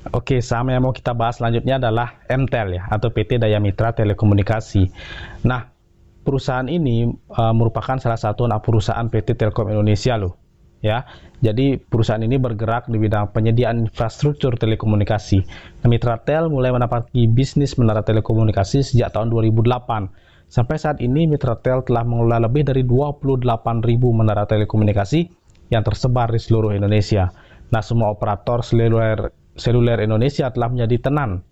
Oke, saham yang mau kita bahas selanjutnya adalah MTEL ya, atau PT Daya Mitra Telekomunikasi. Nah, perusahaan ini merupakan salah satu anak perusahaan PT Telkom Indonesia loh. Ya, jadi perusahaan ini bergerak di bidang penyediaan infrastruktur telekomunikasi. Nah, Mitratel mulai menapaki bisnis menara telekomunikasi sejak tahun 2008. Sampai saat ini Mitratel telah mengelola lebih dari 28.000 menara telekomunikasi yang tersebar di seluruh Indonesia. Nah, semua operator seluler Indonesia telah menjadi tenan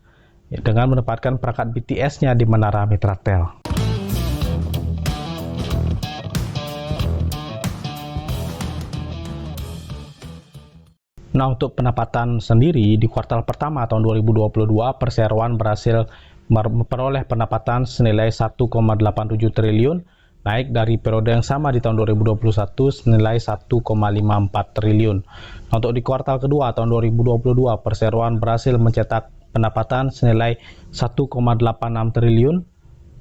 dengan menempatkan perangkat BTS-nya di menara Mitratel. Nah, untuk pendapatan sendiri di kuartal pertama tahun 2022, perseroan berhasil memperoleh pendapatan senilai 1,87 triliun, naik dari periode yang sama di tahun 2021 senilai 1,54 triliun. Nah, untuk di kuartal kedua tahun 2022, perseroan berhasil mencetak pendapatan senilai 1,86 triliun,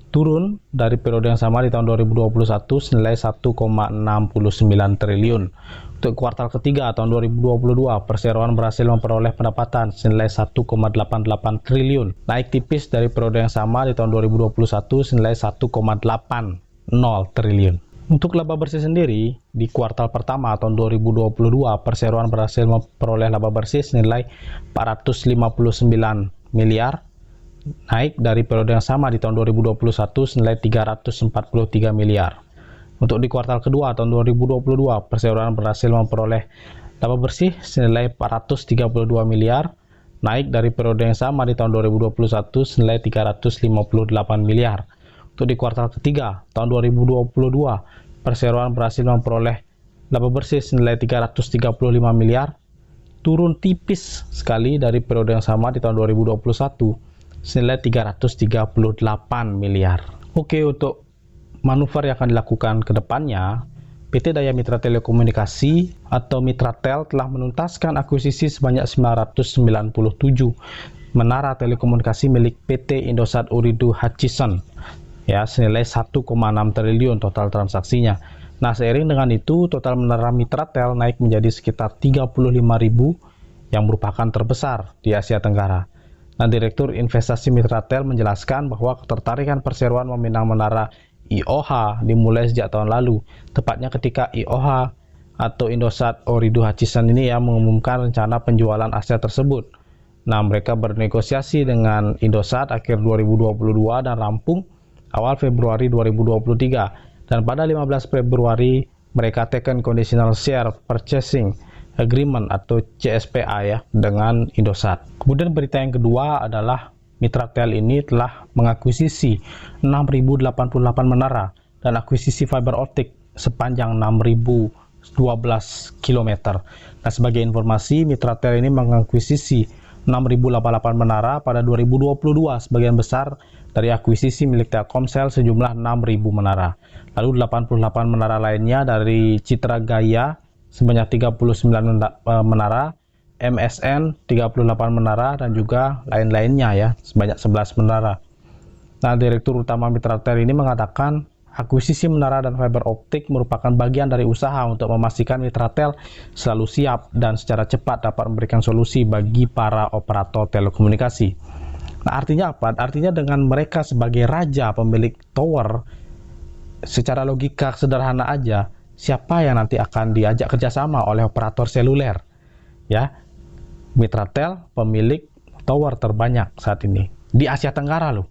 turun dari periode yang sama di tahun 2021 senilai 1,69 triliun. Untuk kuartal ketiga tahun 2022, perseroan berhasil memperoleh pendapatan senilai 1,88 triliun, naik tipis dari periode yang sama di tahun 2021 senilai 1,80 triliun. Untuk laba bersih sendiri, di kuartal pertama tahun 2022, perseroan berhasil memperoleh laba bersih senilai 459 miliar, naik dari periode yang sama di tahun 2021 senilai 343 miliar. Untuk di kuartal kedua tahun 2022, perseroan berhasil memperoleh laba bersih senilai 432 miliar, naik dari periode yang sama di tahun 2021 senilai 358 miliar. Untuk di kuartal ketiga tahun 2022, perseroan berhasil memperoleh laba bersih senilai 335 miliar, turun tipis sekali dari periode yang sama di tahun 2021 senilai 338 miliar. Oke, untuk manuver yang akan dilakukan ke depannya, PT Daya Mitra Telekomunikasi atau Mitratel telah menuntaskan akuisisi sebanyak 997 menara telekomunikasi milik PT Indosat Ooredoo Hutchison ya, senilai 1,6 triliun total transaksinya. Nah, seiring dengan itu, total menara Mitratel naik menjadi sekitar 35.000 yang merupakan terbesar di Asia Tenggara. Nah, Direktur Investasi Mitratel menjelaskan bahwa ketertarikan perseroan meminang menara IOH dimulai sejak tahun lalu, tepatnya ketika IOH atau Indosat Ooredoo Hutchison ini mengumumkan rencana penjualan aset tersebut. Nah, mereka bernegosiasi dengan Indosat akhir 2022 dan rampung awal Februari 2023. Dan pada 15 Februari mereka taken conditional share purchasing agreement atau CSPA dengan Indosat. Kemudian berita yang kedua adalah Mitratel ini telah mengakuisisi 6.088 menara dan akuisisi fiber optik sepanjang 6.012 km. Nah, sebagai informasi, Mitratel ini mengakuisisi 6.088 menara pada 2022, sebagian besar dari akuisisi milik Telkomsel sejumlah 6.000 menara. Lalu 88 menara lainnya dari Citra Gaya sebanyak 39 menara, MSN 38 menara, dan juga lain-lainnya sebanyak 11 menara. Nah, Direktur Utama Mitratel ini mengatakan akuisisi menara dan fiber optik merupakan bagian dari usaha untuk memastikan Mitratel selalu siap dan secara cepat dapat memberikan solusi bagi para operator telekomunikasi. Nah, artinya apa? Artinya dengan mereka sebagai raja pemilik tower, secara logika sederhana aja, siapa yang nanti akan diajak kerjasama oleh operator seluler? Mitratel pemilik tower terbanyak saat ini di Asia Tenggara loh.